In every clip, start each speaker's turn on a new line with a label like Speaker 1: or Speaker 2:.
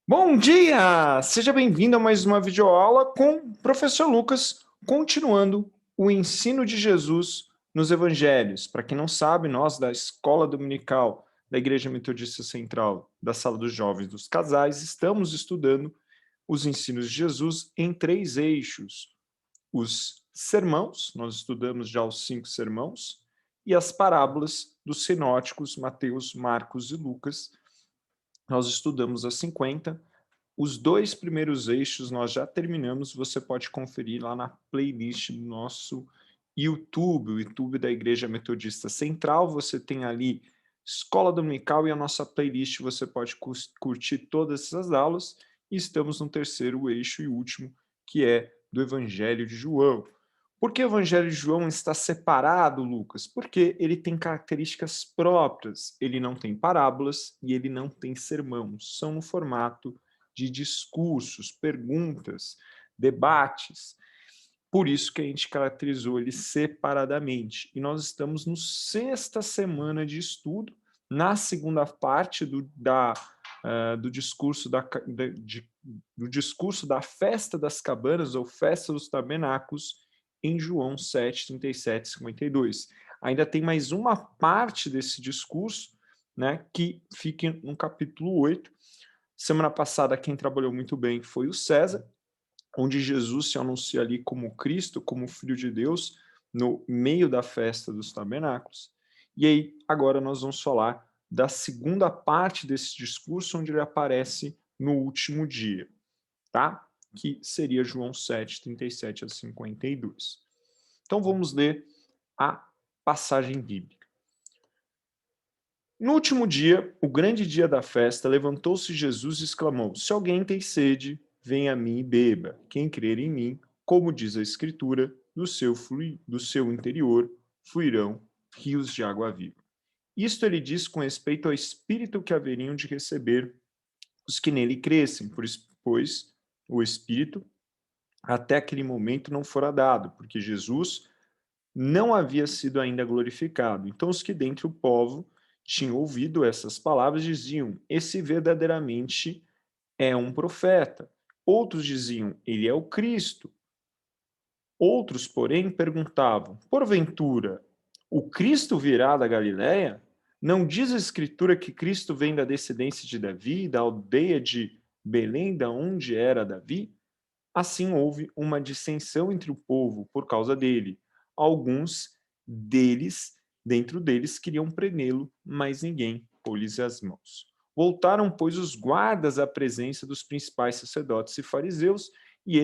Speaker 1: Bom dia! Seja bem-vindo a mais uma videoaula com o professor Lucas, continuando o ensino de Jesus nos Evangelhos. Para quem não sabe, nós da Escola Dominical da Igreja Metodista Central da Sala dos Jovens dos Casais estamos estudando os ensinos de Jesus em 3 eixos. Os sermãos, nós estudamos já os 5 sermãos, e as parábolas dos sinóticos Mateus, Marcos e Lucas. Nós estudamos as 50. Os 2 primeiros eixos nós já terminamos, você pode conferir lá na playlist do nosso YouTube, o YouTube da Igreja Metodista Central. Você tem ali Escola Dominical e a nossa playlist, você pode curtir todas essas aulas. E estamos no terceiro eixo e último, que é do Evangelho de João. Por que o Evangelho de João está separado, Lucas? Porque ele tem características próprias. Ele não tem parábolas e ele não tem sermãos. São no formato de discursos, perguntas, debates. Por isso que a gente caracterizou ele separadamente. E nós estamos no 6ª semana de estudo, na segunda parte do discurso do discurso da Festa das Cabanas, ou Festa dos Tabernáculos, em João 7, 37 e 52. Ainda tem mais uma parte desse discurso, né, que fica no capítulo 8. Semana passada, quem trabalhou muito bem foi o César, onde Jesus se anuncia ali como Cristo, como Filho de Deus, no meio da festa dos tabernáculos. E aí, agora nós vamos falar da segunda parte desse discurso, onde ele aparece no último dia, tá? Que seria João 7, 37 a 52. Então vamos ler a passagem bíblica. No último dia, o grande dia da festa, levantou-se Jesus e exclamou: Se alguém tem sede, venha a mim e beba. Quem crer em mim, como diz a Escritura, do seu interior fluirão rios de água viva. Isto ele diz com respeito ao Espírito que haveriam de receber os que nele crescem, pois o Espírito até aquele momento não fora dado, porque Jesus não havia sido ainda glorificado. Então os que dentre o povo tinham ouvido essas palavras diziam: esse verdadeiramente é um profeta. Outros diziam: ele é o Cristo. Outros, porém, perguntavam: porventura, o Cristo virá da Galiléia? Não diz a Escritura que Cristo vem da descendência de Davi, da aldeia de Belém, da onde era Davi? Assim houve uma dissensão entre o povo por causa dele. Alguns dentro deles, queriam prendê-lo, mas ninguém pôs-lhes as mãos. Voltaram, pois, os guardas à presença dos principais sacerdotes e fariseus, e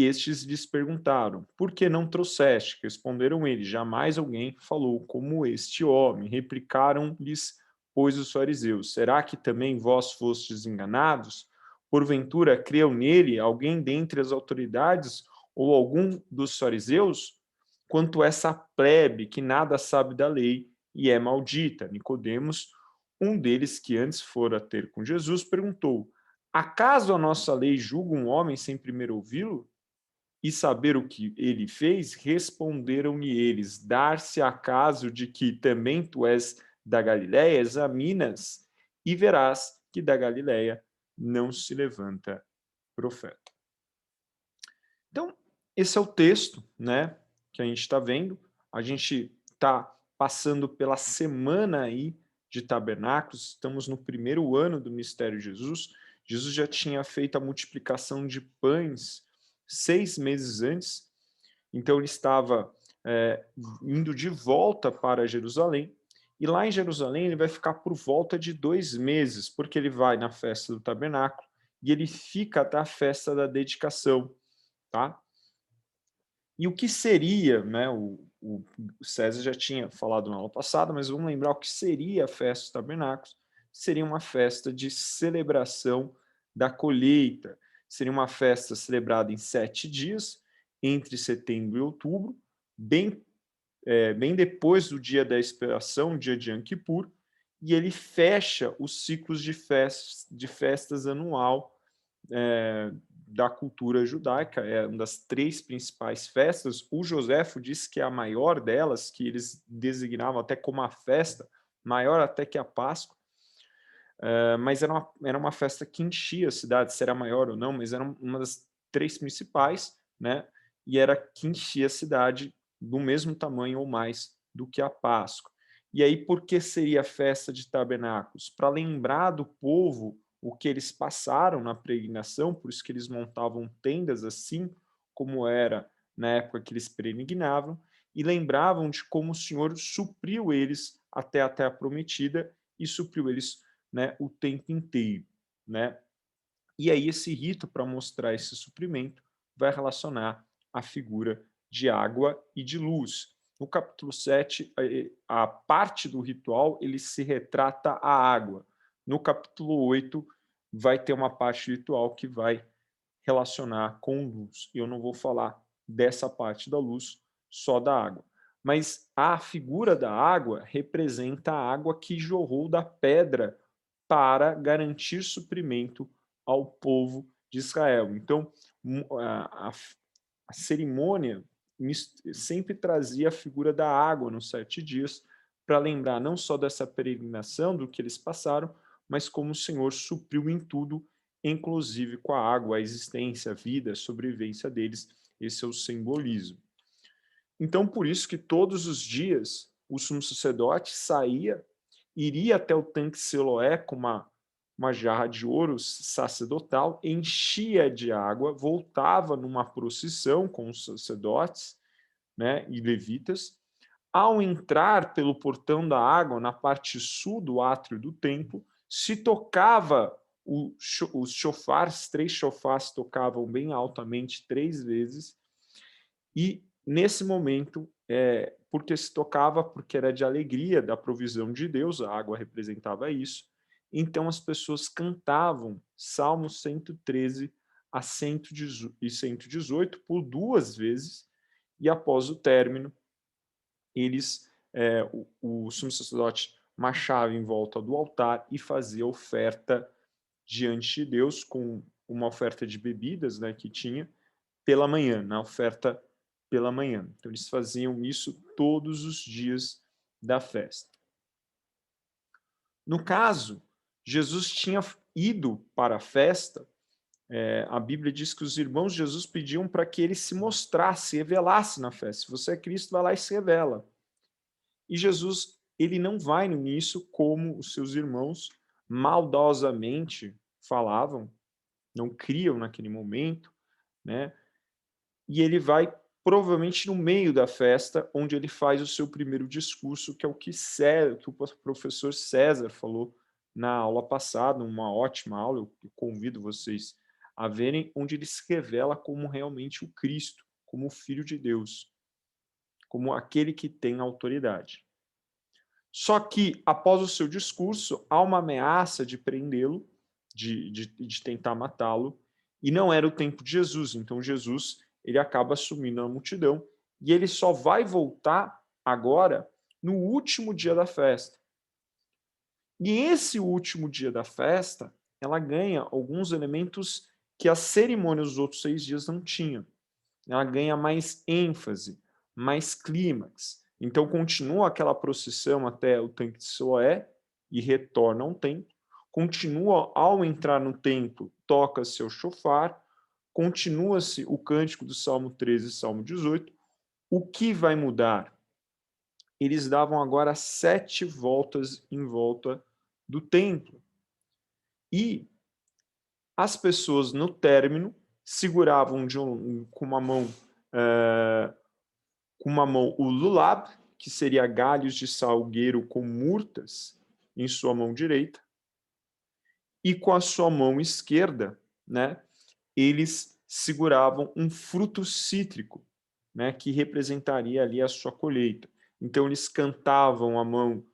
Speaker 1: estes lhes perguntaram: por que não trouxeste? Responderam eles: jamais alguém falou como este homem. Replicaram-lhes, pois, os fariseus: será que também vós fostes enganados? Porventura, creu nele alguém dentre as autoridades ou algum dos fariseus? Quanto essa plebe que nada sabe da lei e é maldita. Nicodemos, um deles que antes fora ter com Jesus, perguntou: acaso a nossa lei julga um homem sem primeiro ouvi-lo e saber o que ele fez? Responderam-lhe eles: dar-se acaso de que também tu és da Galiléia? Examinas e verás que da Galiléia não se levanta profeta. Então, esse é o texto, né, que a gente está vendo. A gente está passando pela semana aí de tabernáculos, estamos no primeiro ano do mistério de Jesus. Jesus já tinha feito a multiplicação de pães 6 meses antes, então ele estava indo de volta para Jerusalém, e lá em Jerusalém ele vai ficar por volta de 2 meses, porque ele vai na festa do tabernáculo e ele fica até a festa da dedicação, tá? E o que seria, né, o César já tinha falado na aula passada, mas vamos lembrar o que seria a festa dos tabernáculos. Seria uma festa de celebração da colheita, seria uma festa celebrada em 7 dias, entre setembro e outubro, bem depois do dia da expiação, dia de Yom Kippur, e ele fecha os ciclos de festas anual da cultura judaica, é uma das 3 principais festas. O Joséfo disse que é a maior delas, que eles designavam até como a festa, maior até que a Páscoa. mas era uma festa que enchia a cidade, se era maior ou não, mas era uma das 3 principais, né, e era que enchia a cidade do mesmo tamanho ou mais do que a Páscoa. E aí por que seria a festa de tabernáculos? Para lembrar do povo o que eles passaram na peregrinação, por isso que eles montavam tendas assim como era na época que eles peregrinavam, e lembravam de como o Senhor supriu eles até a terra prometida e supriu eles, né, o tempo inteiro, né? E aí esse rito, para mostrar esse suprimento, vai relacionar a figura de água e de luz. No capítulo 7, a parte do ritual, ele se retrata a água. No capítulo 8, vai ter uma parte ritual que vai relacionar com luz. Eu não vou falar dessa parte da luz, só da água. Mas a figura da água representa a água que jorrou da pedra para garantir suprimento ao povo de Israel. Então, a cerimônia sempre trazia a figura da água nos 7 dias, para lembrar não só dessa peregrinação, do que eles passaram, mas como o Senhor supriu em tudo, inclusive com a água, a existência, a vida, a sobrevivência deles. Esse é o simbolismo. Então, por isso que todos os dias o sumo sacerdote saía, iria até o tanque Siloé com uma jarra de ouro sacerdotal, enchia de água, voltava numa procissão com os sacerdotes, né, e levitas. Ao entrar pelo portão da água, na parte sul do átrio do templo, se tocava os chofares, 3 chofares tocavam bem altamente 3 vezes, e nesse momento, porque se tocava, porque era de alegria da provisão de Deus, a água representava isso, então as pessoas cantavam Salmo 113 a 118 por 2 vezes, e após o término, eles, o sumo sacerdote marchava em volta do altar e fazia oferta diante de Deus, com uma oferta de bebidas, né, que tinha, pela manhã, na oferta pela manhã. Então, eles faziam isso todos os dias da festa. No caso, Jesus tinha ido para a festa, a Bíblia diz que os irmãos de Jesus pediam para que ele se mostrasse, revelasse na festa. Se você é Cristo, vai lá e se revela. E Jesus, ele não vai no início como os seus irmãos maldosamente falavam, não criam naquele momento, né? E ele vai provavelmente no meio da festa, onde ele faz o seu primeiro discurso, que é o que o professor César falou na aula passada, uma ótima aula, eu convido vocês a verem, onde ele se revela como realmente o Cristo, como o Filho de Deus, como aquele que tem autoridade. Só que, após o seu discurso, há uma ameaça de prendê-lo, de tentar matá-lo, e não era o tempo de Jesus. Então, Jesus ele acaba assumindo a multidão, e ele só vai voltar agora no último dia da festa. E esse último dia da festa, ela ganha alguns elementos que a cerimônia dos outros 6 dias não tinha. Ela ganha mais ênfase, mais clímax. Então continua aquela procissão até o tanque de Siloé e retorna ao templo. Continua ao entrar no templo, toca-se o chofar, continua-se o cântico do Salmo 13 e Salmo 18. O que vai mudar? Eles davam agora 7 voltas em volta do templo. E as pessoas no término seguravam com uma mão o lulab, que seria galhos de salgueiro com murtas em sua mão direita, e com a sua mão esquerda, né, eles seguravam um fruto cítrico, né, que representaria ali a sua colheita. Então eles cantavam a mão,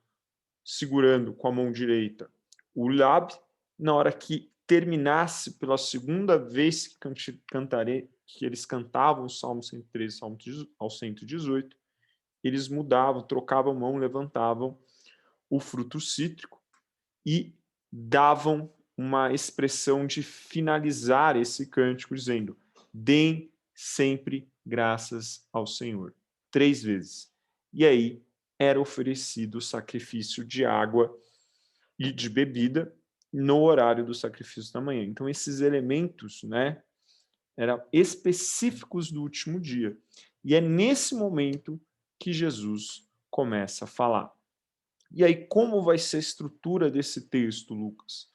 Speaker 1: segurando com a mão direita o lab, na hora que terminasse pela segunda vez que eles cantavam o Salmo 113 ao 118, eles mudavam, trocavam mão, levantavam o fruto cítrico e davam uma expressão de finalizar esse cântico dizendo: deem sempre graças ao Senhor. 3 vezes. E aí era oferecido o sacrifício de água e de bebida, no horário do sacrifício da manhã. Então, esses elementos, né, eram específicos do último dia. E é nesse momento que Jesus começa a falar. E aí, como vai ser a estrutura desse texto, Lucas?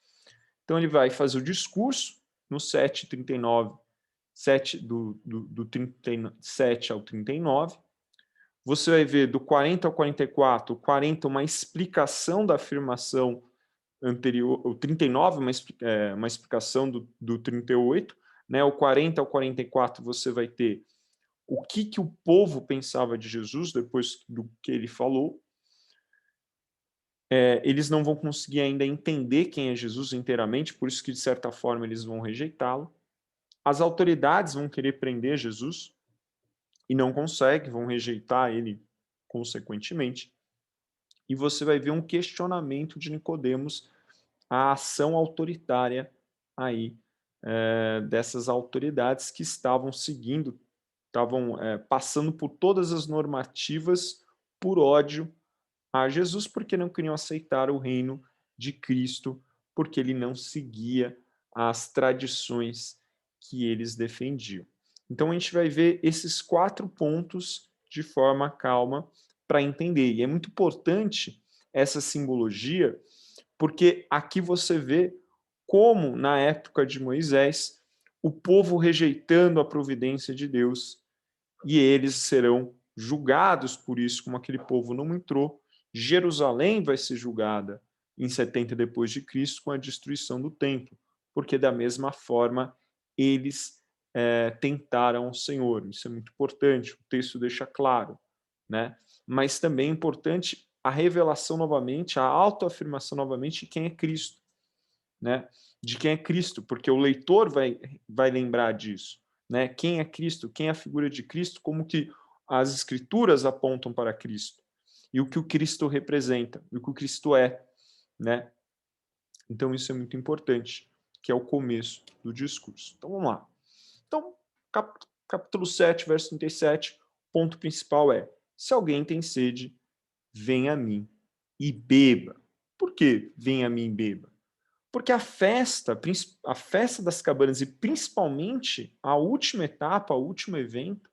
Speaker 1: Então, ele vai fazer o discurso no 7:39, do 37 ao 39. Você vai ver do 40 ao 44, o 40 uma explicação da afirmação anterior, o 39 uma explicação do 38, né? O 40 ao 44 você vai ter o que o povo pensava de Jesus depois do que ele falou. Eles não vão conseguir ainda entender quem é Jesus inteiramente, por isso que, de certa forma, eles vão rejeitá-lo. As autoridades vão querer prender Jesus e não conseguem, vão rejeitar ele consequentemente. E você vai ver um questionamento de Nicodemos à ação autoritária aí dessas autoridades que estavam seguindo, estavam passando por todas as normativas por ódio a Jesus, porque não queriam aceitar o reino de Cristo, porque ele não seguia as tradições que eles defendiam. Então a gente vai ver esses 4 pontos de forma calma para entender. E é muito importante essa simbologia, porque aqui você vê como, na época de Moisés, o povo rejeitando a providência de Deus, e eles serão julgados por isso, como aquele povo não entrou. Jerusalém vai ser julgada em 70 depois de Cristo com a destruição do templo, porque da mesma forma eles tentaram o Senhor. Isso é muito importante, o texto deixa claro, né? Mas também é importante a revelação novamente, a autoafirmação novamente de quem é Cristo, né? De quem é Cristo, porque o leitor vai lembrar disso, né? Quem é Cristo, quem é a figura de Cristo, como que as escrituras apontam para Cristo e o que o Cristo representa, e o que o Cristo é, né? Então isso é muito importante, que é o começo do discurso. Então vamos lá. Então, capítulo 7, verso 37, ponto principal é: se alguém tem sede, venha a mim e beba. Por que venha a mim e beba? Porque a festa das cabanas e principalmente a última etapa, o último evento,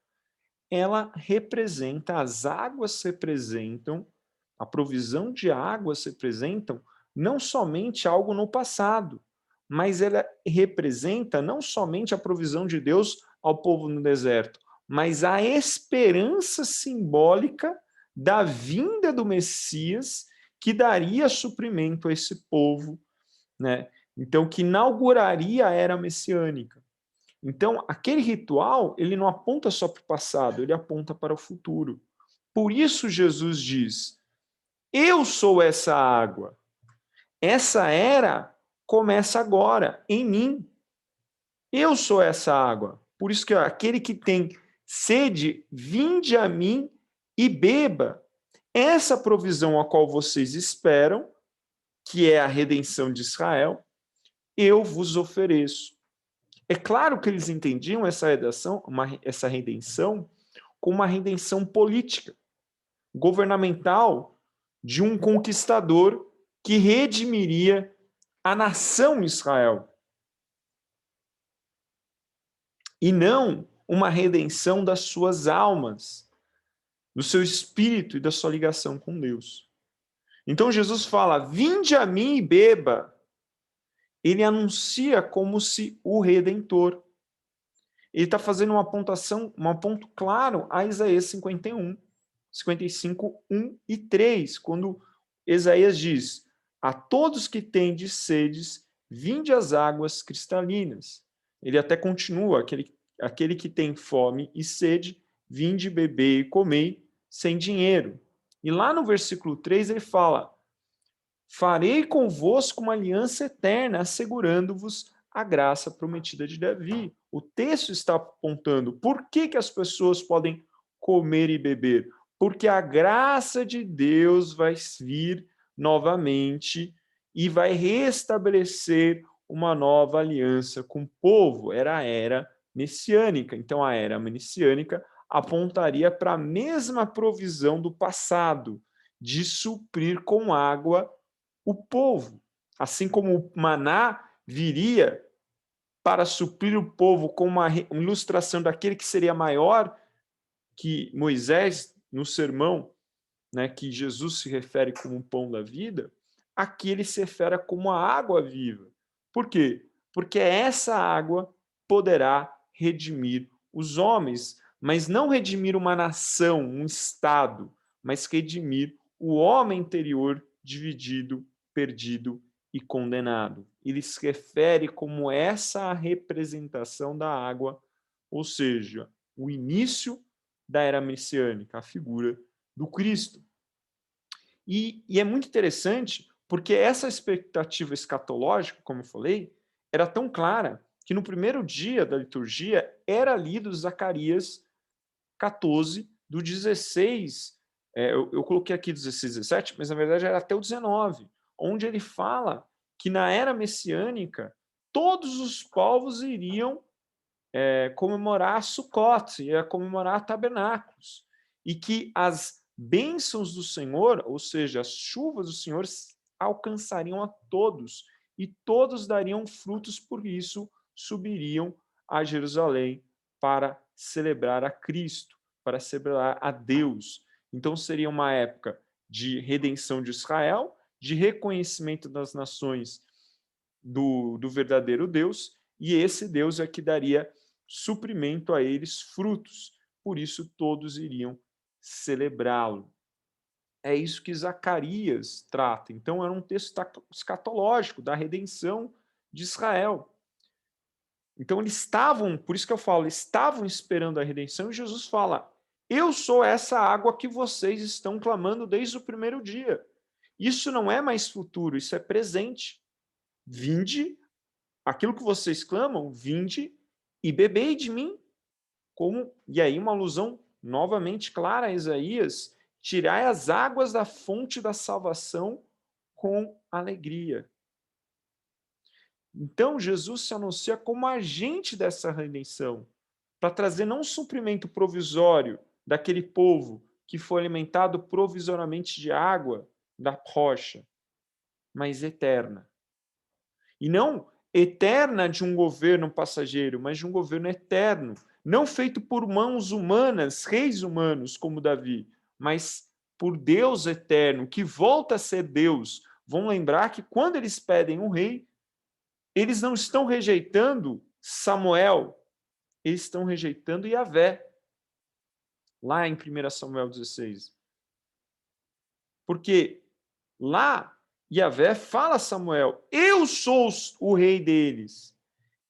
Speaker 1: ela representa, as águas representam, a provisão de águas representam não somente algo no passado, mas ela representa não somente a provisão de Deus ao povo no deserto, mas a esperança simbólica da vinda do Messias que daria suprimento a esse povo, né? Então, que inauguraria a era messiânica. Então, aquele ritual, ele não aponta só para o passado, ele aponta para o futuro. Por isso Jesus diz: eu sou essa água. Essa era começa agora, em mim. Eu sou essa água. Por isso que aquele que tem sede, vinde a mim e beba. Essa provisão a qual vocês esperam, que é a redenção de Israel, eu vos ofereço. É claro que eles entendiam essa redenção como uma redenção política, governamental, de um conquistador que redimiria a nação Israel. E não uma redenção das suas almas, do seu espírito e da sua ligação com Deus. Então Jesus fala: vinde a mim e beba. Ele anuncia como se o Redentor. Ele está fazendo uma apontação, um ponto claro a Isaías 51, 55, 1 e 3, quando Isaías diz: a todos que tendes sedes, vinde as águas cristalinas. Ele até continua: aquele que tem fome e sede, vinde beber e comer sem dinheiro. E lá no versículo 3 ele fala: farei convosco uma aliança eterna, assegurando-vos a graça prometida de Davi. O texto está apontando por que as pessoas podem comer e beber. Porque a graça de Deus vai vir novamente e vai restabelecer uma nova aliança com o povo. Era a era messiânica. Então, a era messiânica apontaria para a mesma provisão do passado, de suprir com água o povo. Assim como o maná viria para suprir o povo como uma ilustração daquele que seria maior que Moisés no sermão, né, que Jesus se refere como o pão da vida, aqui ele se refere como a água viva. Por quê? Porque essa água poderá redimir os homens, mas não redimir uma nação, um estado, mas redimir o homem interior dividido, perdido e condenado. Ele se refere como essa representação da água, ou seja, o início da era messiânica, a figura do Cristo. E é muito interessante porque essa expectativa escatológica, como eu falei, era tão clara que no primeiro dia da liturgia era lido Zacarias 14, do 16, eu coloquei aqui 16, 17, mas na verdade era até o 19, onde ele fala que na era messiânica todos os povos iriam comemorar Sukkot, ia comemorar tabernáculos, e que as bênçãos do Senhor, ou seja, as chuvas do Senhor, alcançariam a todos, e todos dariam frutos, por isso subiriam a Jerusalém para celebrar a Cristo, para celebrar a Deus. Então seria uma época de redenção de Israel, de reconhecimento das nações do verdadeiro Deus, e esse Deus é que daria suprimento a eles frutos, por isso todos iriam celebrá-lo. É isso que Zacarias trata. Então, era um texto escatológico da redenção de Israel. Então, eles estavam, por isso que eu falo, estavam esperando a redenção, e Jesus fala: eu sou essa água que vocês estão clamando desde o primeiro dia. Isso não é mais futuro, isso é presente. Vinde, aquilo que vocês clamam, vinde e bebei de mim. Como, e aí uma alusão novamente clara a Isaías: tirai as águas da fonte da salvação com alegria. Então Jesus se anuncia como agente dessa redenção, para trazer não um suprimento provisório daquele povo que foi alimentado provisoriamente de água da rocha, mas eterna. E não eterna de um governo passageiro, mas de um governo eterno, não feito por mãos humanas, reis humanos como Davi, mas por Deus eterno, que volta a ser Deus. Vão lembrar que quando eles pedem um rei, eles não estão rejeitando Samuel, eles estão rejeitando Yahvé, lá em 1 Samuel 16. Porque lá Yahvé fala a Samuel: eu sou o rei deles,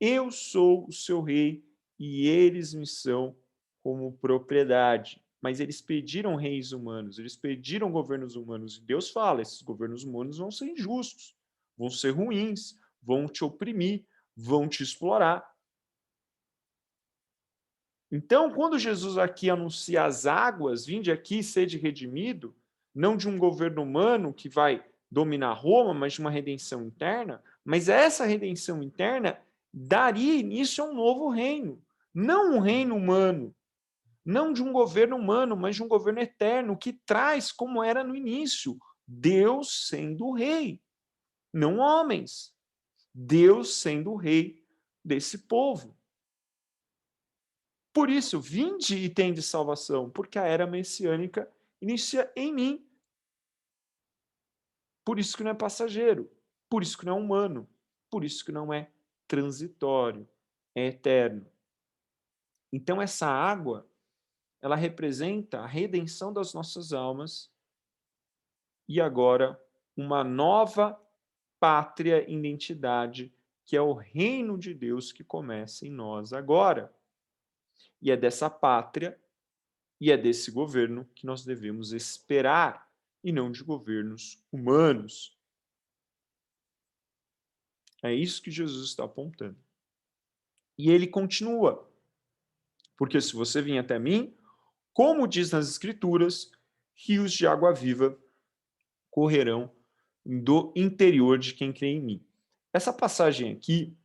Speaker 1: eu sou o seu rei e eles me são como propriedade. Mas eles pediram reis humanos, eles pediram governos humanos. E Deus fala: esses governos humanos vão ser injustos, vão ser ruins, vão te oprimir, vão te explorar. Então, quando Jesus aqui anuncia as águas, vinde aqui, sede redimido, não de um governo humano que vai dominar Roma, mas de uma redenção interna, mas essa redenção interna daria início a um novo reino, não um reino humano, não de um governo humano, mas de um governo eterno que traz como era no início, Deus sendo o rei, não homens. Deus sendo o rei desse povo. Por isso, vinde e tende salvação, porque a era messiânica inicia em mim. Por isso que não é passageiro, por isso que não é humano, por isso que não é transitório, é eterno. Então essa água, ela representa a redenção das nossas almas e agora uma nova pátria identidade, que é o reino de Deus que começa em nós agora. E é dessa pátria e é desse governo que nós devemos esperar, e não de governos humanos. É isso que Jesus está apontando. E ele continua: porque se você vir até mim, como diz nas Escrituras, rios de água viva correrão do interior de quem crê em mim. Essa passagem aqui,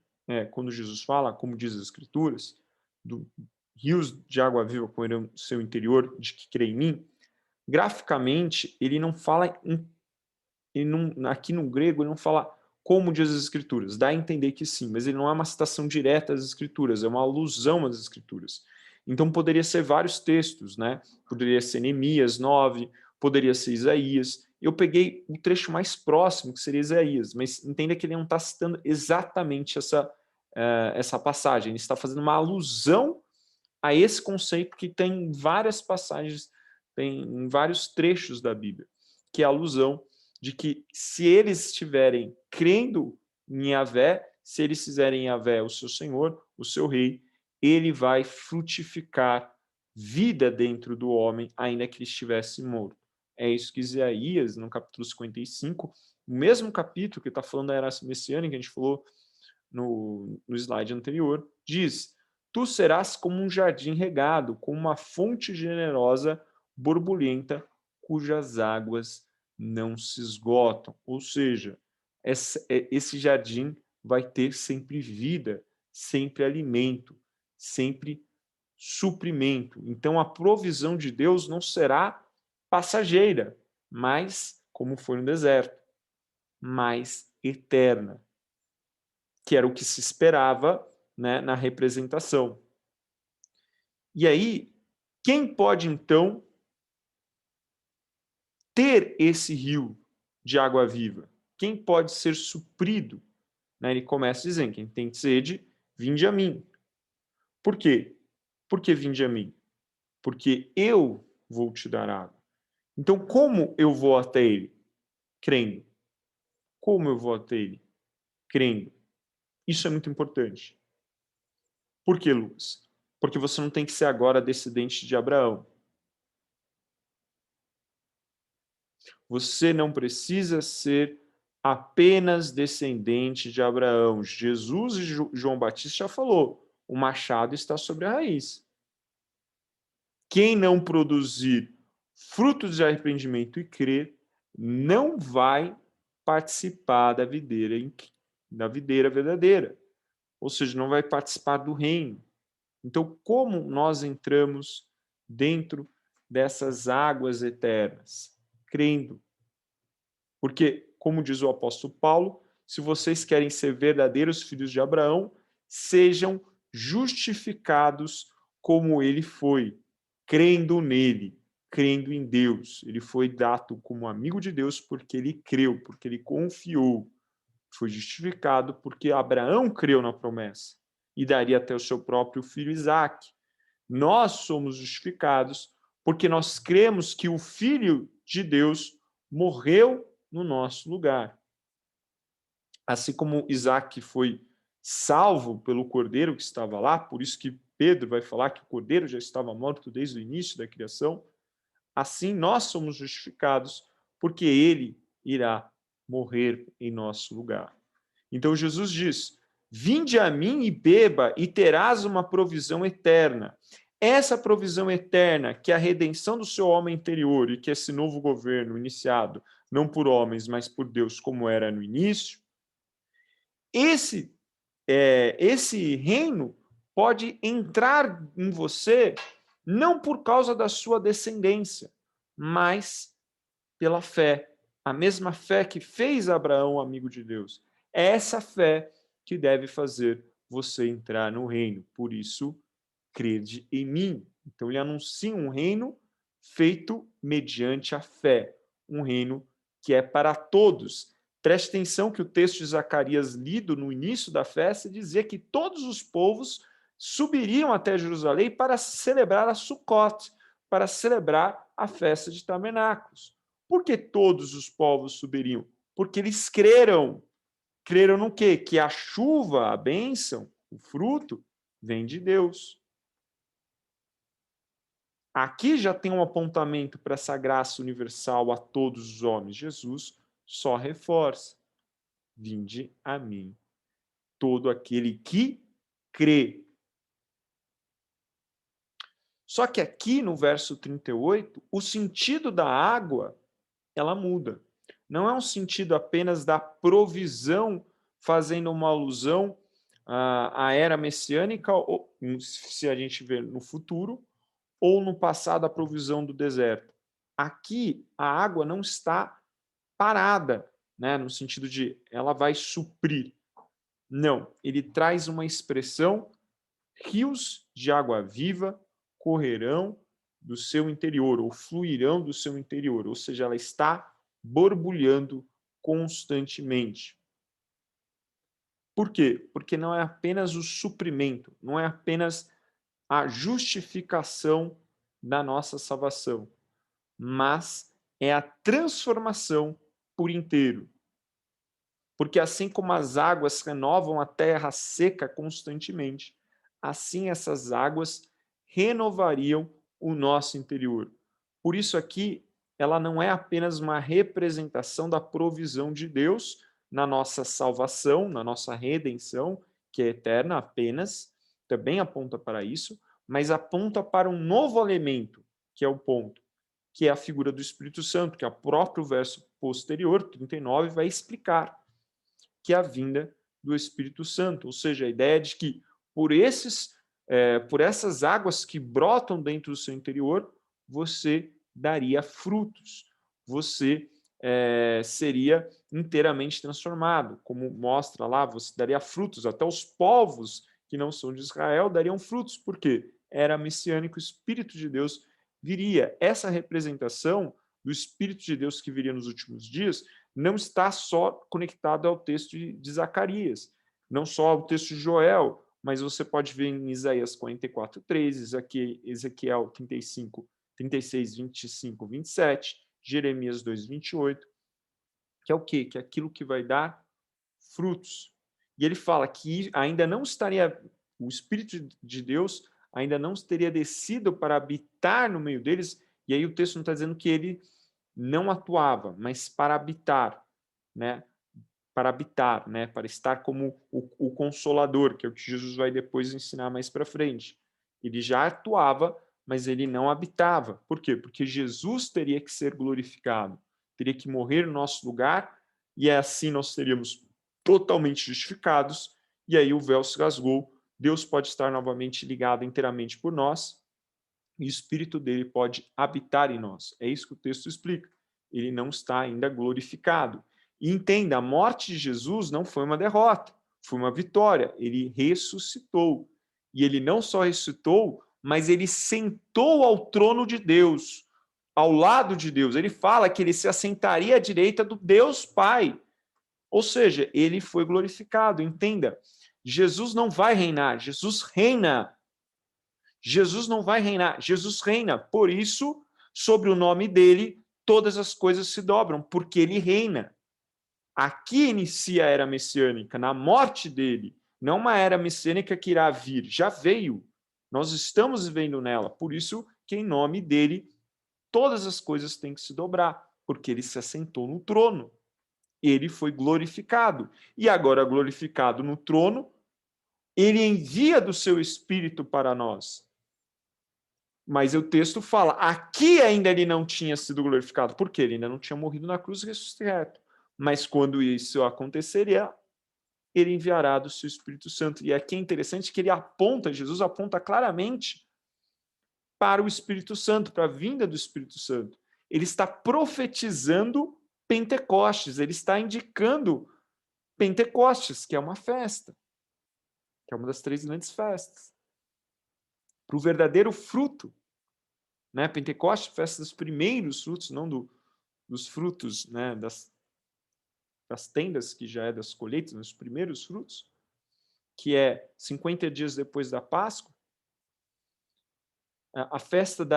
Speaker 1: quando Jesus fala, como diz as Escrituras, do rios de água viva correrão do seu interior de que crê em mim, graficamente, ele não fala, aqui no grego, ele não fala como diz as Escrituras. Dá a entender que sim, mas ele não é uma citação direta às Escrituras, é uma alusão às Escrituras. Então poderia ser vários textos, né? Poderia ser Neemias 9, poderia ser Isaías. Eu peguei o trecho mais próximo, que seria Isaías, mas entenda que ele não está citando exatamente essa passagem, ele está fazendo uma alusão a esse conceito que tem em várias passagens, tem em vários trechos da Bíblia, que é a alusão de que se eles estiverem crendo em Yahvé, se eles fizerem Yahvé o seu Senhor, o seu Rei, ele vai frutificar vida dentro do homem, ainda que ele estivesse morto. É isso que Isaías, no capítulo 55, o mesmo capítulo que está falando da era messiânica, que a gente falou no slide anterior, diz: tu serás como um jardim regado, como uma fonte generosa, borbulhenta, cujas águas não se esgotam. Ou seja, esse jardim vai ter sempre vida, sempre alimento, sempre suprimento. Então, a provisão de Deus não será passageira, mas, como foi no deserto, mais eterna, que era o que se esperava, né, na representação. E aí, quem pode, então, ter esse rio de água viva? Quem pode ser suprido? Né? Ele começa dizendo: quem tem sede, vinde a mim. Por quê? Por que vinde a mim? Porque eu vou te dar água. Então, como eu vou até ele? Crendo. Como eu vou até ele? Crendo. Isso é muito importante. Por que, Lucas? Porque você não tem que ser agora descendente de Abraão. Você não precisa ser apenas descendente de Abraão. Jesus e João Batista já falou, o machado está sobre a raiz. Quem não produzir frutos de arrependimento e crer, não vai participar da videira verdadeira. Ou seja, não vai participar do reino. Então, como nós entramos dentro dessas águas eternas? Crendo. Porque, como diz o apóstolo Paulo, se vocês querem ser verdadeiros filhos de Abraão, sejam justificados como ele foi, crendo nele, crendo em Deus. Ele foi dado como amigo de Deus porque ele creu, porque ele confiou. Foi justificado porque Abraão creu na promessa e daria até o seu próprio filho Isaque. Nós somos justificados porque nós cremos que o Filho de Deus morreu no nosso lugar. Assim como Isaac foi salvo pelo cordeiro que estava lá, por isso que Pedro vai falar que o cordeiro já estava morto desde o início da criação, assim nós somos justificados porque ele irá morrer em nosso lugar. Então Jesus diz: vinde a mim e beba, e terás uma provisão eterna. Essa provisão eterna, que é a redenção do seu homem interior e que esse novo governo iniciado, não por homens, mas por Deus, como era no início, esse reino pode entrar em você não por causa da sua descendência, mas pela fé. A mesma fé que fez Abraão amigo de Deus. É essa fé que deve fazer você entrar no reino. Por isso, crede em mim. Então, ele anuncia um reino feito mediante a fé. Um reino que é para todos. Preste atenção que o texto de Zacarias lido no início da festa dizia que todos os povos subiriam até Jerusalém para celebrar a Sukkot, para celebrar a festa de tabernáculos. Por que todos os povos subiriam? Porque eles creram. Creram no quê? Que a chuva, a bênção, o fruto, vem de Deus. Aqui já tem um apontamento para essa graça universal a todos os homens. Jesus só reforça: vinde a mim, todo aquele que crê. Só que aqui no verso 38, o sentido da água, ela muda. Não é um sentido apenas da provisão, fazendo uma alusão à era messiânica, ou, se a gente vê no futuro, ou no passado a provisão do deserto. Aqui a água não está parada, né, no sentido de ela vai suprir. Não, ele traz uma expressão: rios de água viva correrão do seu interior, ou fluirão do seu interior, ou seja, ela está borbulhando constantemente. Por quê? Porque não é apenas o suprimento, não é apenas a justificação da nossa salvação, mas é a transformação por inteiro. Porque assim como as águas renovam a terra seca constantemente, assim essas águas renovariam o nosso interior. Por isso aqui, ela não é apenas uma representação da provisão de Deus na nossa salvação, na nossa redenção, que é eterna apenas, também aponta para isso, mas aponta para um novo elemento, que é o ponto, que é a figura do Espírito Santo, que é o próprio verso posterior, 39, vai explicar, que é a vinda do Espírito Santo, ou seja, a ideia de que por essas águas que brotam dentro do seu interior, você daria frutos, você seria inteiramente transformado, como mostra lá, você daria frutos, até os povos que não são de Israel dariam frutos, porque era messiânico, o Espírito de Deus viria. Essa representação do Espírito de Deus que viria nos últimos dias não está só conectado ao texto de Zacarias, não só ao texto de Joel, mas você pode ver em Isaías 44:3, Ezequiel 35, 36, 25, 27, Jeremias 2:28, que é o quê? Que é aquilo que vai dar frutos. E ele fala que ainda não estaria, o Espírito de Deus ainda não teria descido para habitar no meio deles, e aí o texto não está dizendo que ele não atuava, mas para habitar, né? Para habitar, né? Para estar como o consolador, que é o que Jesus vai depois ensinar mais para frente. Ele já atuava, mas ele não habitava. Por quê? Porque Jesus teria que ser glorificado, teria que morrer no nosso lugar, e assim nós seríamos totalmente justificados, e aí o véu se rasgou, Deus pode estar novamente ligado inteiramente por nós, e o Espírito dele pode habitar em nós. É isso que o texto explica. Ele não está ainda glorificado. E entenda, a morte de Jesus não foi uma derrota, foi uma vitória. Ele ressuscitou. E ele não só ressuscitou, mas ele sentou ao trono de Deus, ao lado de Deus. Ele fala que ele se assentaria à direita do Deus Pai. Ou seja, ele foi glorificado. Entenda, Jesus não vai reinar, Jesus reina. Jesus não vai reinar, Jesus reina. Por isso, sobre o nome dele, todas as coisas se dobram, porque ele reina. Aqui inicia a era messiânica, na morte dele, não uma era messiânica que irá vir, já veio. Nós estamos vivendo nela, por isso que em nome dele todas as coisas têm que se dobrar, porque ele se assentou no trono. Ele foi glorificado. E agora, glorificado no trono, ele envia do seu espírito para nós. Mas o texto fala, aqui ainda ele não tinha sido glorificado. Por quê? Ele ainda não tinha morrido na cruz e ressuscitado. Mas quando isso aconteceria, ele enviará do seu Espírito Santo. E aqui é interessante que ele aponta, Jesus aponta claramente para o Espírito Santo, para a vinda do Espírito Santo. Ele está profetizando Pentecostes, ele está indicando Pentecostes, que é uma festa, que é uma das 3 grandes festas. Para o verdadeiro fruto, né? Pentecostes, festa dos primeiros frutos, não dos frutos, né? das tendas, que já é das colheitas, dos primeiros frutos, que é 50 dias depois da Páscoa. A festa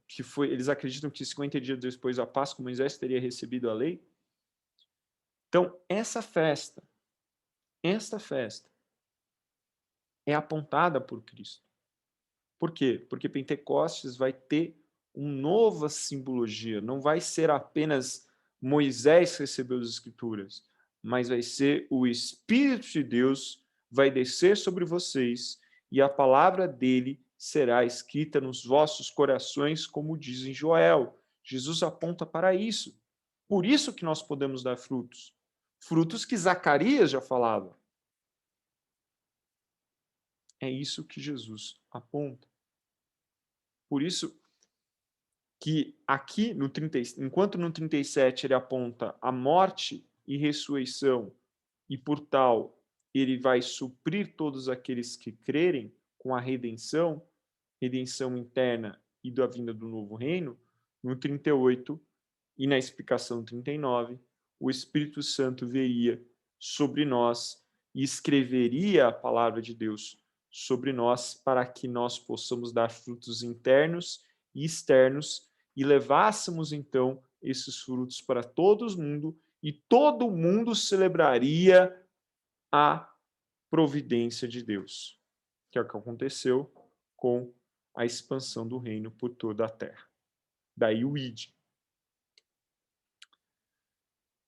Speaker 1: que foi, eles acreditam que 50 dias depois da Páscoa, Moisés teria recebido a lei. Então, esta festa é apontada por Cristo. Por quê? Porque Pentecostes vai ter uma nova simbologia, não vai ser apenas Moisés recebeu as Escrituras, mas vai ser o Espírito de Deus vai descer sobre vocês e a palavra dele será escrita nos vossos corações, como diz em Joel. Jesus aponta para isso. Por isso que nós podemos dar frutos. Frutos que Zacarias já falava. É isso que Jesus aponta. Por isso que aqui, enquanto no 37 ele aponta a morte e ressurreição, e por tal ele vai suprir todos aqueles que crerem com a redenção interna e da vinda do novo reino, no 38 e na explicação 39, o Espírito Santo veria sobre nós e escreveria a palavra de Deus sobre nós para que nós possamos dar frutos internos e externos e levássemos então esses frutos para todo o mundo e todo mundo celebraria a providência de Deus, que é o que aconteceu com a expansão do reino por toda a terra. Daí o id.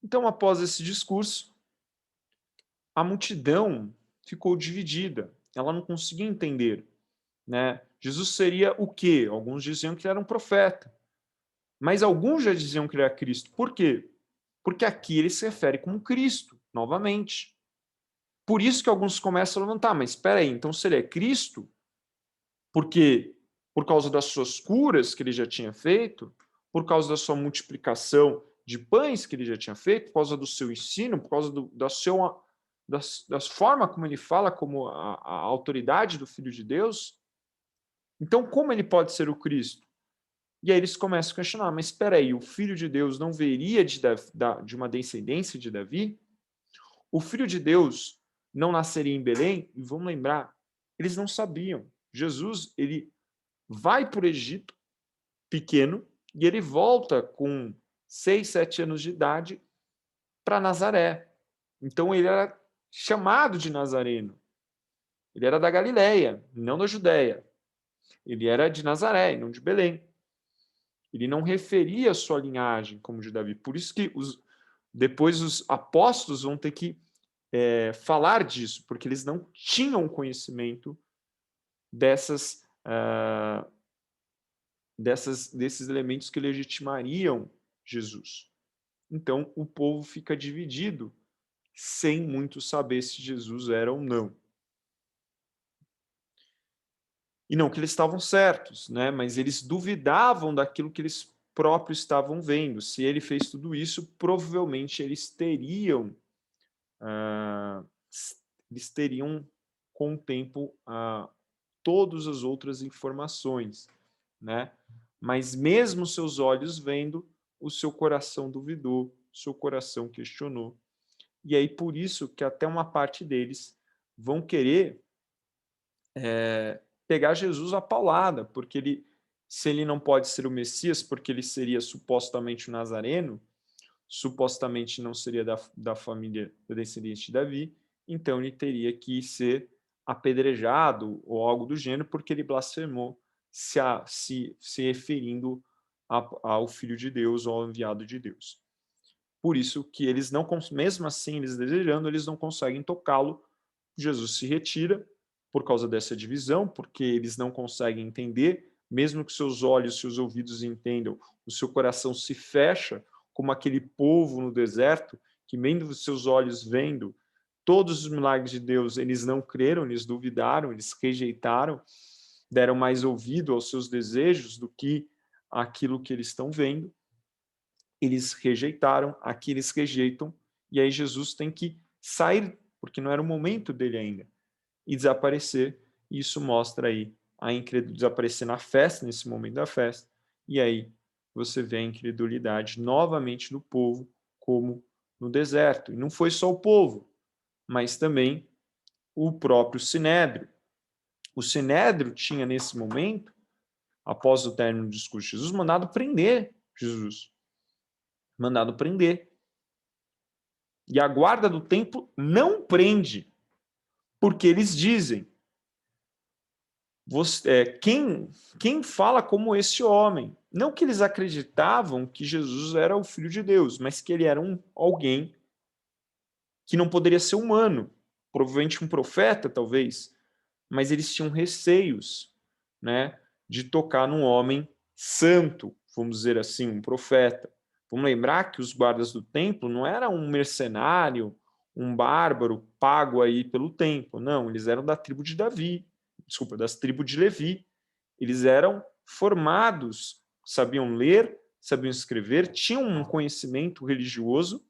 Speaker 1: Então, após esse discurso, a multidão ficou dividida. Ela não conseguia entender, né? Jesus seria o quê? Alguns diziam que ele era um profeta. Mas alguns já diziam que ele era Cristo. Por quê? Porque aqui ele se refere como Cristo, novamente. Por isso que alguns começam a levantar, mas espera aí, então se ele é Cristo, porque por causa das suas curas que ele já tinha feito, por causa da sua multiplicação de pães que ele já tinha feito, por causa do seu ensino, por causa da forma como ele fala, como a autoridade do Filho de Deus, então como ele pode ser o Cristo? E aí eles começam a questionar, mas espera aí, o Filho de Deus não viria de uma descendência de Davi? O Filho de Deus não nasceria em Belém? E vamos lembrar, eles não sabiam. Jesus, ele vai para o Egito, pequeno, e ele volta com 6, 7 anos de idade para Nazaré. Então ele era chamado de Nazareno. Ele era da Galileia, não da Judéia. Ele era de Nazaré, não de Belém. Ele não referia a sua linhagem como de Davi. Por isso que depois os apóstolos vão ter que falar disso, porque eles não tinham conhecimento desses elementos que legitimariam Jesus. Então, o povo fica dividido, sem muito saber se Jesus era ou não. E não que eles estavam certos, né? Mas eles duvidavam daquilo que eles próprios estavam vendo. Se ele fez tudo isso, provavelmente eles teriam com o tempo todas as outras informações, né? Mas mesmo seus olhos vendo, o seu coração duvidou, o seu coração questionou. E aí por isso que até uma parte deles vão querer pegar Jesus à paulada, porque se ele não pode ser o Messias, porque ele seria supostamente o Nazareno, supostamente não seria da família da descendente de Davi, então ele teria que ser apedrejado ou algo do gênero, porque ele blasfemou, se referindo ao Filho de Deus ou ao enviado de Deus. Por isso que eles não, mesmo assim, eles desejando, eles não conseguem tocá-lo. Jesus se retira por causa dessa divisão, porque eles não conseguem entender, mesmo que seus olhos, seus ouvidos entendam, o seu coração se fecha, como aquele povo no deserto, que mesmo os seus olhos vendo todos os milagres de Deus, eles não creram, eles duvidaram, eles rejeitaram, deram mais ouvido aos seus desejos do que aquilo que eles estão vendo. Eles rejeitaram, aqui eles rejeitam, e aí Jesus tem que sair, porque não era o momento dele ainda, e desaparecer. E isso mostra aí a incredulidade, desaparecer na festa, nesse momento da festa, e aí você vê a incredulidade novamente do povo, como no deserto. E não foi só o povo, mas também o próprio Sinédrio. O Sinédrio tinha, nesse momento, após o término do discurso de Jesus, mandado prender Jesus. Mandado prender. E a guarda do templo não prende, porque eles dizem, quem fala como esse homem? Não que eles acreditavam que Jesus era o Filho de Deus, mas que ele era alguém que não poderia ser humano, provavelmente um profeta, talvez, mas eles tinham receios, né, de tocar num homem santo, vamos dizer assim, um profeta. Vamos lembrar que os guardas do templo não eram um mercenário, um bárbaro pago aí pelo templo, não, eles eram da tribo de Davi, das tribos de Levi. Eles eram formados sabiam ler, sabiam escrever, tinham um conhecimento religioso,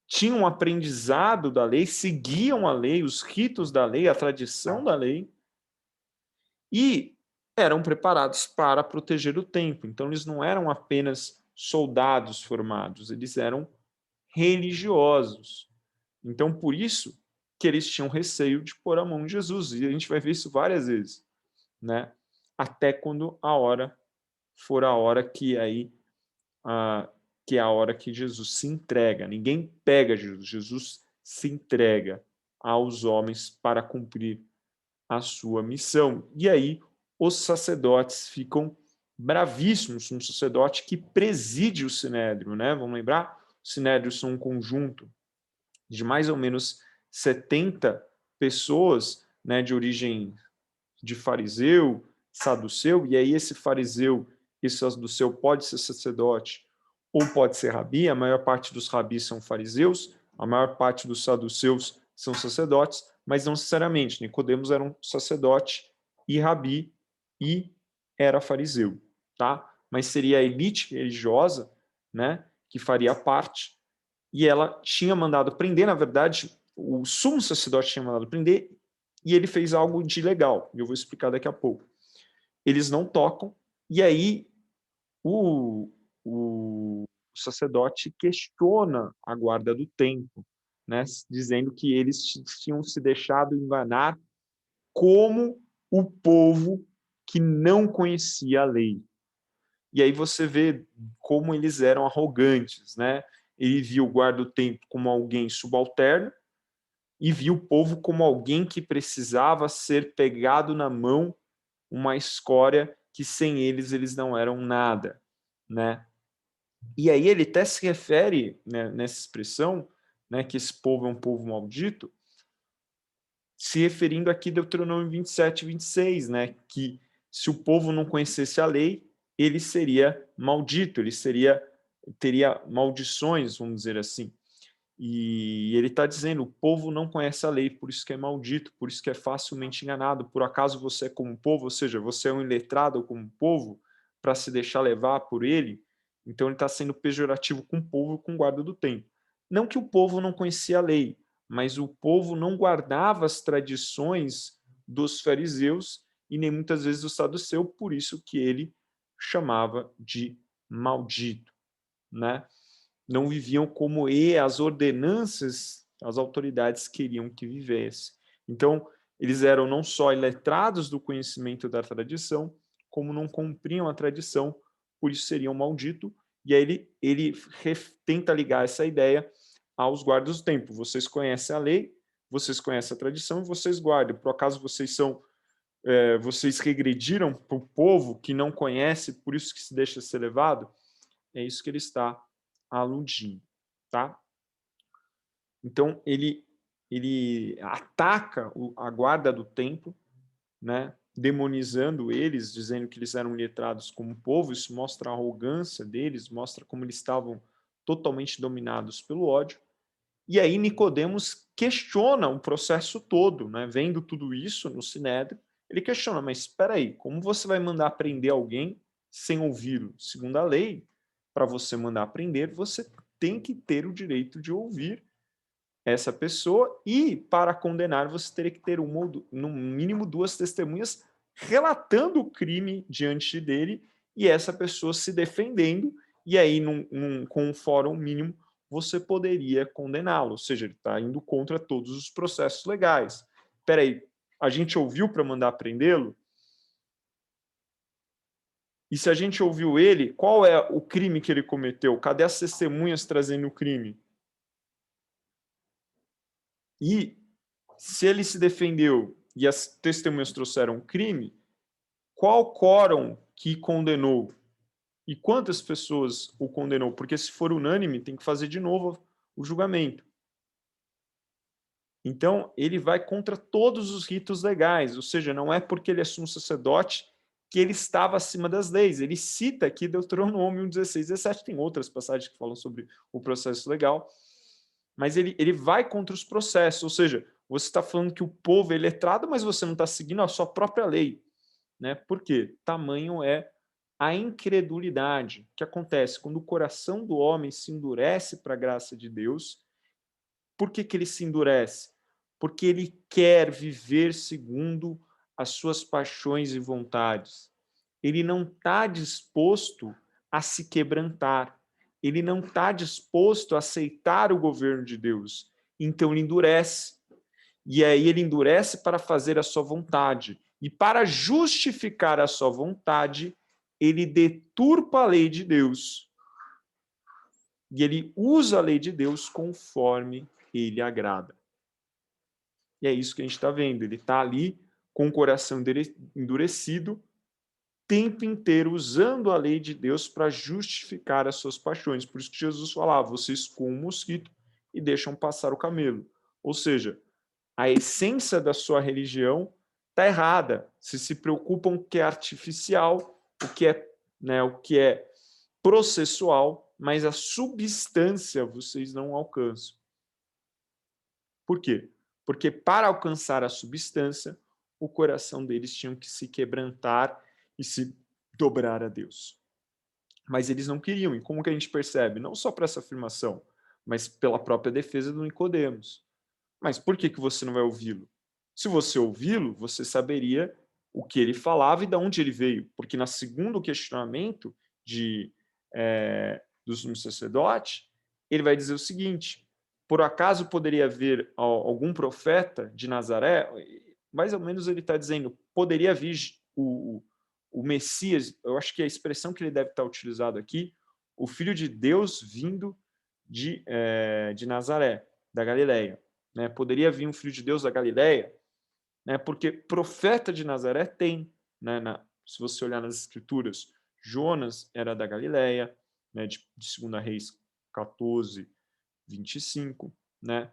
Speaker 1: tinham um aprendizado da lei, seguiam a lei, os ritos da lei, a tradição da lei, e eram preparados para proteger o templo. Então, eles não eram apenas soldados formados, eles eram religiosos. Então, por isso que eles tinham receio de pôr a mão em Jesus. E a gente vai ver isso várias vezes, né? Até quando a hora for a hora que aí que é a hora que Jesus se entrega. Ninguém pega Jesus, Jesus se entrega aos homens para cumprir a sua missão. E aí os sacerdotes ficam bravíssimos, um sacerdote que preside o sinédrio, né? Vamos lembrar? Os sinédrios são um conjunto de mais ou menos 70 pessoas, né, de origem de fariseu, saduceu, e aí esse fariseu, esse saduceu pode ser sacerdote ou pode ser rabi, a maior parte dos rabis são fariseus, a maior parte dos saduceus são sacerdotes, mas não necessariamente. Nicodemos era um sacerdote e rabi e era fariseu, tá? Mas seria a elite religiosa, né, que faria parte, e ela tinha mandado prender, na verdade, o sumo sacerdote tinha mandado prender, e ele fez algo de legal, e eu vou explicar daqui a pouco. Eles não tocam, e aí o sacerdote questiona a guarda do templo, né, dizendo que eles tinham se deixado enganar como o povo que não conhecia a lei. E aí você vê como eles eram arrogantes, né? Ele viu o guarda do templo como alguém subalterno e viu o povo como alguém que precisava ser pegado na mão, uma escória que sem eles não eram nada, né? E aí ele até se refere, né, nessa expressão, né, que esse povo é um povo maldito, se referindo aqui a Deuteronômio 27 e 26, né, que se o povo não conhecesse a lei, ele seria maldito, teria maldições, vamos dizer assim. E ele está dizendo, o povo não conhece a lei, por isso que é maldito, por isso que é facilmente enganado. Por acaso você é como um povo, ou seja, você é um iletrado como um povo, para se deixar levar por ele? Então ele está sendo pejorativo com o povo e com o guarda do templo. Não que o povo não conhecia a lei, mas o povo não guardava as tradições dos fariseus e nem muitas vezes do saduceu, por isso que ele chamava de maldito, né? Não viviam como as ordenanças, as autoridades queriam que vivesse. Então, eles eram não só iletrados do conhecimento da tradição, como não cumpriam a tradição, por isso seriam malditos. E aí ele tenta ligar essa ideia aos guardas do templo. Vocês conhecem a lei, vocês conhecem a tradição e vocês guardam. Por acaso vocês regrediram para o povo que não conhece, por isso que se deixa ser levado? É isso que ele está aludindo, tá? Então ele ataca a guarda do templo, né? Demonizando eles, dizendo que eles eram letrados como povo. Isso mostra a arrogância deles, mostra como eles estavam totalmente dominados pelo ódio. E aí Nicodemos questiona o processo todo, né? Vendo tudo isso no Sinédrio, ele questiona, mas espera aí, como você vai mandar prender alguém sem ouvi-lo? Segundo a lei, para você mandar prender, você tem que ter o direito de ouvir essa pessoa e, para condenar, você teria que ter no mínimo duas testemunhas relatando o crime diante dele e essa pessoa se defendendo, e aí, com um fórum mínimo, você poderia condená-lo, ou seja, ele está indo contra todos os processos legais. Espera aí, a gente ouviu para mandar prendê-lo? E se a gente ouviu ele, qual é o crime que ele cometeu? Cadê as testemunhas trazendo o crime? E se ele se defendeu e as testemunhas trouxeram crime, qual quórum que condenou? E quantas pessoas o condenou? Porque se for unânime, tem que fazer de novo o julgamento. Então, ele vai contra todos os ritos legais, ou seja, não é porque ele é sumo sacerdote que ele estava acima das leis. Ele cita aqui Deuteronômio 16, 17, tem outras passagens que falam sobre o processo legal, mas ele vai contra os processos, ou seja, você está falando que o povo é letrado, mas você não está seguindo a sua própria lei. Né? Por quê? Tamanho é a incredulidade, que acontece quando o coração do homem se endurece para a graça de Deus. Por que que ele se endurece? Porque ele quer viver segundo as suas paixões e vontades. Ele não está disposto a se quebrantar. Ele não está disposto a aceitar o governo de Deus. Então ele endurece. E aí ele endurece para fazer a sua vontade. E para justificar a sua vontade, ele deturpa a lei de Deus. E ele usa a lei de Deus conforme ele agrada. E é isso que a gente está vendo. Ele está ali com o coração endurecido, o tempo inteiro usando a lei de Deus para justificar as suas paixões. Por isso que Jesus falava, vocês coam um mosquito e deixam passar o camelo. Ou seja, a essência da sua religião está errada. Vocês se preocupam com o que é artificial, o que é processual, mas a substância vocês não alcançam. Por quê? Porque para alcançar a substância, o coração deles tinha que se quebrantar e se dobrar a Deus. Mas eles não queriam. E como que a gente percebe? Não só para essa afirmação, mas pela própria defesa do Nicodemos. Mas por que você não vai ouvi-lo? Se você ouvi-lo, você saberia o que ele falava e de onde ele veio. Porque no segundo questionamento do sumo sacerdote, ele vai dizer o seguinte: por acaso poderia haver algum profeta de Nazaré? Mais ou menos ele está dizendo, poderia vir o Messias, eu acho que a expressão que ele deve estar utilizado aqui, o Filho de Deus vindo de Nazaré, da Galileia. Né? Poderia vir um Filho de Deus da Galileia, né? Porque profeta de Nazaré tem. Né? Se você olhar nas Escrituras, Jonas era da Galileia, né? de 2 Reis 14, 25, né?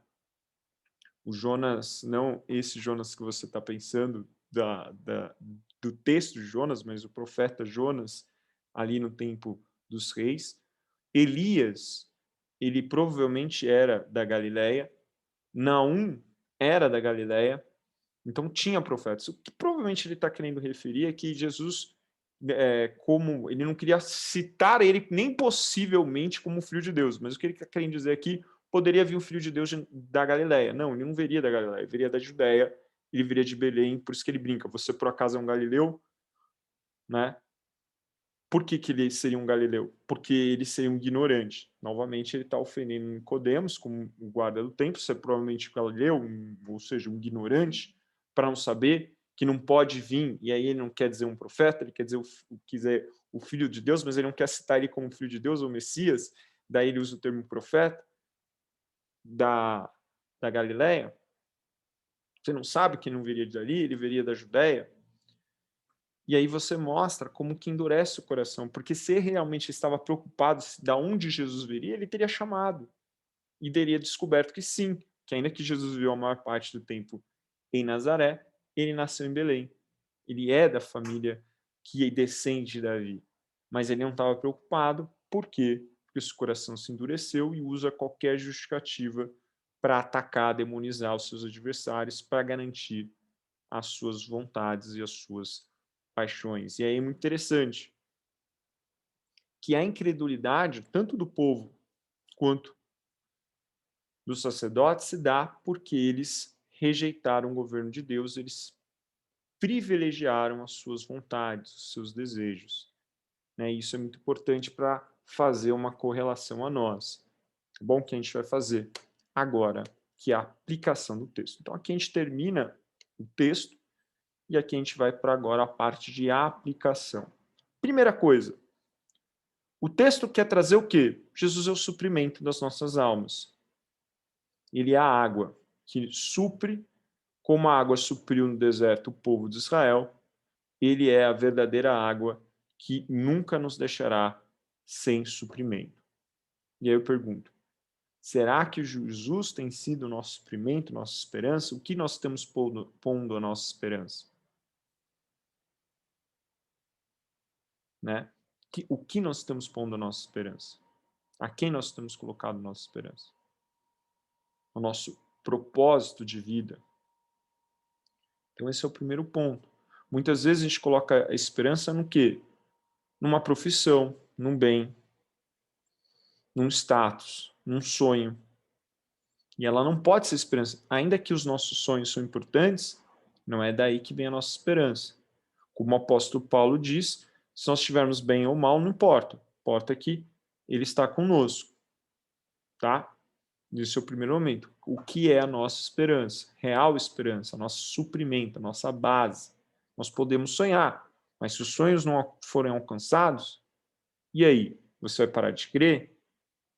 Speaker 1: O Jonas, não esse Jonas que você está pensando do texto de Jonas, mas o profeta Jonas, ali no tempo dos reis. Elias, ele provavelmente era da Galileia. Naum era da Galileia. Então tinha profetas. O que provavelmente ele está querendo referir é que Jesus, como ele não queria citar ele nem possivelmente como filho de Deus, mas o que ele está querendo dizer aqui, poderia vir um filho de Deus da Galileia. Não, ele não viria da Galileia, ele viria da Judéia, ele viria de Belém, por isso que ele brinca, você por acaso é um galileu? Né? Por que ele seria um galileu? Porque ele seria um ignorante. Novamente, ele está ofendendo Nicodemos, como o guarda do templo, você é provavelmente galileu, ou seja, um ignorante, para não saber que não pode vir, e aí ele não quer dizer um profeta, ele quer dizer o filho de Deus, mas ele não quer citar ele como filho de Deus ou Messias, daí ele usa o termo profeta da Galileia. Você não sabe que não viria dali, ele viria da Judéia. E aí você mostra como que endurece o coração, porque se ele realmente estava preocupado de onde Jesus viria, ele teria chamado e teria descoberto que sim, que ainda que Jesus viveu a maior parte do tempo em Nazaré, ele nasceu em Belém. Ele é da família que descende de Davi, mas ele não estava preocupado. Por quê? Porque seu coração se endureceu e usa qualquer justificativa para atacar, demonizar os seus adversários, para garantir as suas vontades e as suas paixões. E aí é muito interessante que a incredulidade, tanto do povo quanto dos sacerdotes, se dá porque eles rejeitaram o governo de Deus, eles privilegiaram as suas vontades, os seus desejos. Né? Isso é muito importante para fazer uma correlação a nós. Bom, que a gente vai fazer agora, que é a aplicação do texto. Então, aqui a gente termina o texto e aqui a gente vai para agora a parte de aplicação. Primeira coisa, o texto quer trazer o quê? Jesus é o suprimento das nossas almas. Ele é a água que supre, como a água supriu no deserto o povo de Israel, ele é a verdadeira água que nunca nos deixará sem suprimento. E aí eu pergunto, será que Jesus tem sido o nosso suprimento, nossa esperança? O que nós estamos pondo a nossa esperança? Né? O que nós estamos pondo a nossa esperança? A quem nós temos colocado a nossa esperança? O nosso propósito de vida. Então esse é o primeiro ponto. Muitas vezes a gente coloca a esperança no quê? numa profissão, num bem, num status, num sonho. E ela não pode ser esperança. Ainda que os nossos sonhos são importantes, não é daí que vem a nossa esperança. Como o apóstolo Paulo diz, se nós estivermos bem ou mal, não importa. Importa que ele está conosco. Tá? Nesse é o primeiro momento. O que é a nossa esperança? Real esperança, nosso suprimento, a nossa base. Nós podemos sonhar, mas se os sonhos não forem alcançados, e aí? Você vai parar de crer?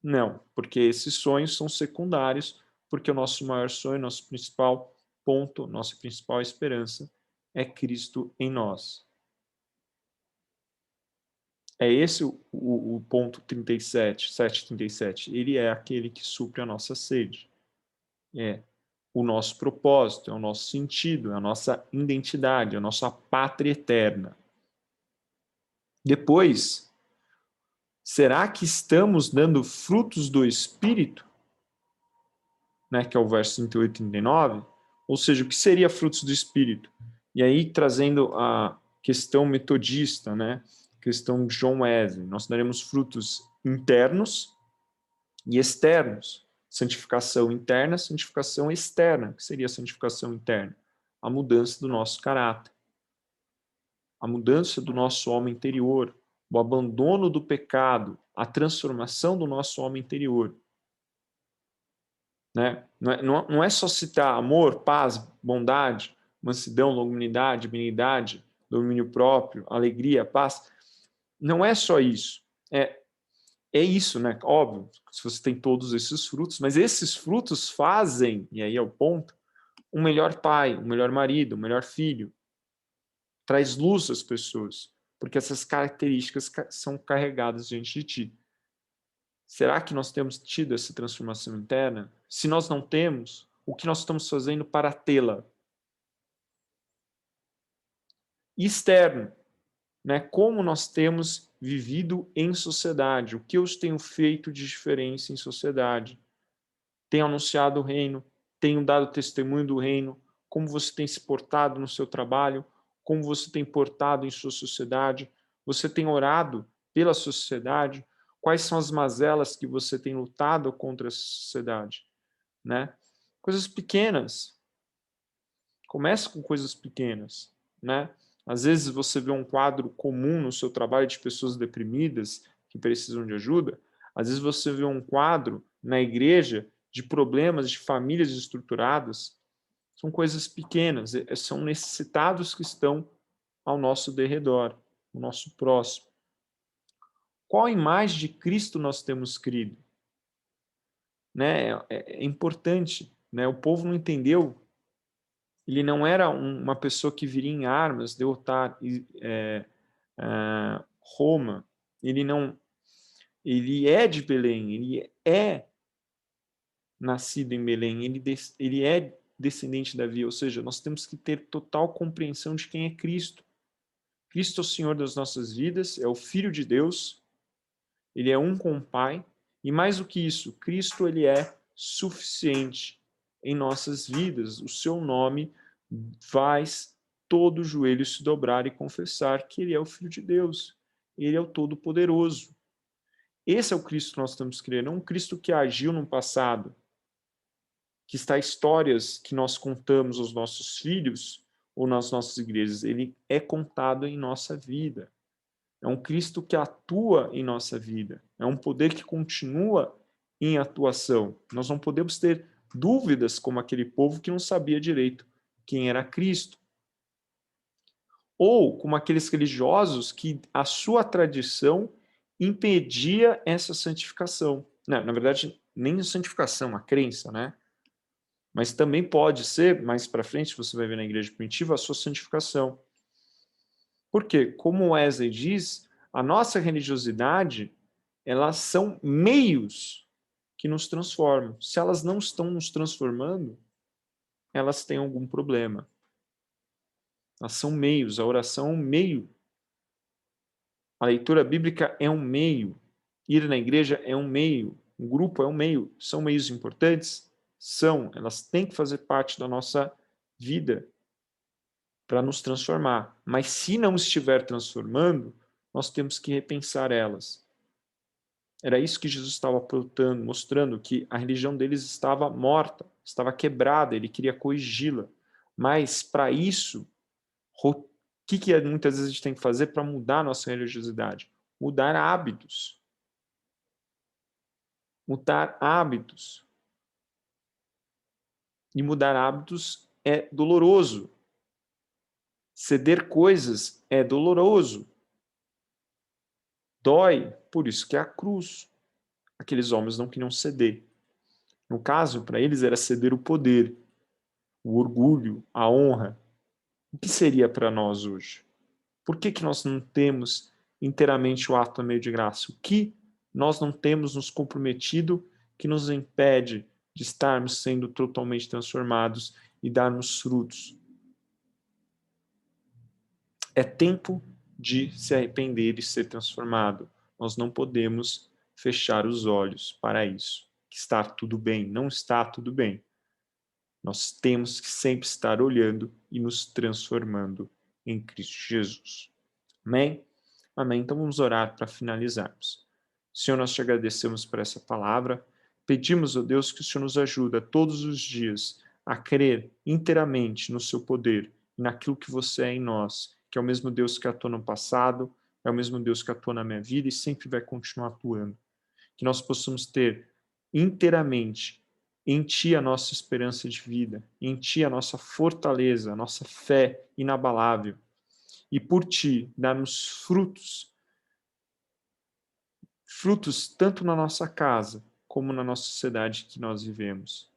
Speaker 1: Não, porque esses sonhos são secundários, porque o nosso maior sonho, nosso principal ponto, nossa principal esperança é Cristo em nós. É esse o ponto 37, 737. Ele é aquele que supre a nossa sede. É o nosso propósito, é o nosso sentido, é a nossa identidade, é a nossa pátria eterna. Depois, será que estamos dando frutos do Espírito? Né, que é o verso 38 e 39, ou seja, o que seria frutos do Espírito? E aí, trazendo a questão metodista, né, questão de John Wesley, nós daremos frutos internos e externos. Santificação interna, santificação externa. O que seria a santificação interna? A mudança do nosso caráter, a mudança do nosso homem interior, o abandono do pecado, a transformação do nosso homem interior. Né? Não é só citar amor, paz, bondade, mansidão, longanimidade, benignidade, domínio próprio, alegria, paz. Não é só isso. É isso, né? Óbvio, se você tem todos esses frutos, mas esses frutos fazem, e aí é o ponto, um melhor pai, um melhor marido, um melhor filho. Traz luz às pessoas, porque essas características são carregadas diante de ti. Será que nós temos tido essa transformação interna? Se nós não temos, o que nós estamos fazendo para tê-la? Externo, né? Como nós temos vivido em sociedade? O que eu tenho feito de diferença em sociedade? Tenho anunciado o reino? Tenho dado testemunho do reino? Como você tem se portado no seu trabalho? Como você tem portado em sua sociedade? Você tem orado pela sociedade? Quais são as mazelas que você tem lutado contra a sociedade? Né? Coisas pequenas. Comece com coisas pequenas, né? Às vezes você vê um quadro comum no seu trabalho de pessoas deprimidas que precisam de ajuda. Às vezes você vê um quadro na igreja de problemas de famílias estruturadas. São coisas pequenas, são necessitados que estão ao nosso derredor, ao nosso próximo. Qual imagem de Cristo nós temos crido? Né? É importante, né? O povo não entendeu. Ele não era uma pessoa que viria em armas derrotar Roma. Ele é de Belém, ele é nascido em Belém, ele é descendente de Davi, ou seja, nós temos que ter total compreensão de quem é Cristo. Cristo é o Senhor das nossas vidas, é o Filho de Deus, ele é um com o Pai, e mais do que isso, Cristo ele é suficiente em nossas vidas. O seu nome faz todo o joelho se dobrar e confessar que ele é o Filho de Deus, ele é o Todo-Poderoso. Esse é o Cristo que nós temos que crer, não um Cristo que agiu no passado, que está histórias que nós contamos aos nossos filhos ou nas nossas igrejas. Ele é contado em nossa vida. É um Cristo que atua em nossa vida. É um poder que continua em atuação. Nós não podemos ter dúvidas como aquele povo que não sabia direito quem era Cristo. Ou como aqueles religiosos que a sua tradição impedia essa santificação. Não, na verdade, nem a santificação, a crença, né? Mas também pode ser, mais para frente, você vai ver na igreja primitiva, a sua santificação. Por quê? Como Wesley diz, a nossa religiosidade, elas são meios que nos transformam. Se elas não estão nos transformando, elas têm algum problema. Elas são meios, a oração é um meio. A leitura bíblica é um meio. Ir na igreja é um meio. Um grupo é um meio. São meios importantes? São. Elas têm que fazer parte da nossa vida para nos transformar. Mas se não estiver transformando, nós temos que repensar elas. Era isso que Jesus estava apontando, mostrando que a religião deles estava morta, estava quebrada, ele queria corrigi-la. Mas, para isso, o que muitas vezes a gente tem que fazer para mudar a nossa religiosidade? Mudar hábitos. Mudar hábitos. E mudar hábitos é doloroso. Ceder coisas é doloroso. Dói, por isso que é a cruz. Aqueles homens não queriam ceder. No caso, para eles era ceder o poder, o orgulho, a honra. O que seria para nós hoje? Por que nós não temos inteiramente o ato a meio de graça? O que nós não temos nos comprometido que nos impede de estarmos sendo totalmente transformados e darmos frutos? É tempo de se arrepender e ser transformado. Nós não podemos fechar os olhos para isso. Que está tudo bem, não está tudo bem. Nós temos que sempre estar olhando e nos transformando em Cristo Jesus. Amém? Amém. Então vamos orar para finalizarmos. Senhor, nós te agradecemos por essa palavra. Pedimos, ó Deus, que o Senhor nos ajude todos os dias a crer inteiramente no seu poder e naquilo que você é em nós, que é o mesmo Deus que atuou no passado, é o mesmo Deus que atuou na minha vida e sempre vai continuar atuando. Que nós possamos ter inteiramente em Ti a nossa esperança de vida, em Ti a nossa fortaleza, a nossa fé inabalável, e por Ti darmos frutos tanto na nossa casa como na nossa sociedade que nós vivemos.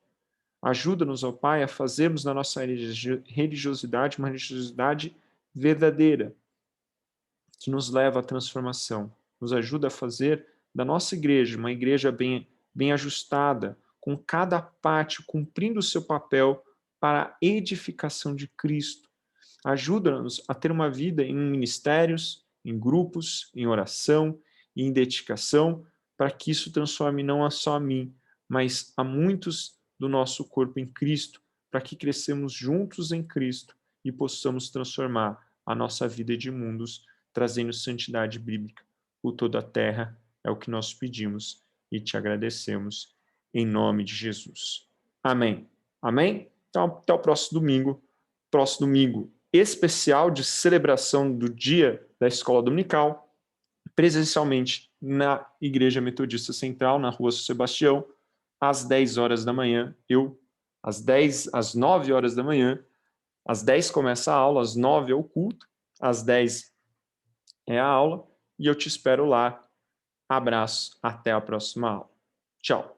Speaker 1: Ajuda-nos, ó Pai, a fazermos da nossa religiosidade uma religiosidade verdadeira, que nos leva à transformação. Nos ajuda a fazer da nossa igreja uma igreja bem ajustada, com cada parte cumprindo o seu papel para a edificação de Cristo. Ajuda-nos a ter uma vida em ministérios, em grupos, em oração e em dedicação, para que isso transforme não só a mim, mas a muitos do nosso corpo em Cristo, para que crescemos juntos em Cristo e possamos transformar a nossa vida de mundos, trazendo santidade bíblica por toda a terra. É o que nós pedimos e te agradecemos, em nome de Jesus. Amém. Amém? Então, até o próximo domingo. Próximo domingo especial de celebração do dia da Escola Dominical, presencialmente na Igreja Metodista Central, na Rua São Sebastião, às 10 horas da manhã. Às 9 horas da manhã, às 10 começa a aula, às 9 é o culto, às 10 é a aula, e eu te espero lá. Abraço, até a próxima aula. Tchau.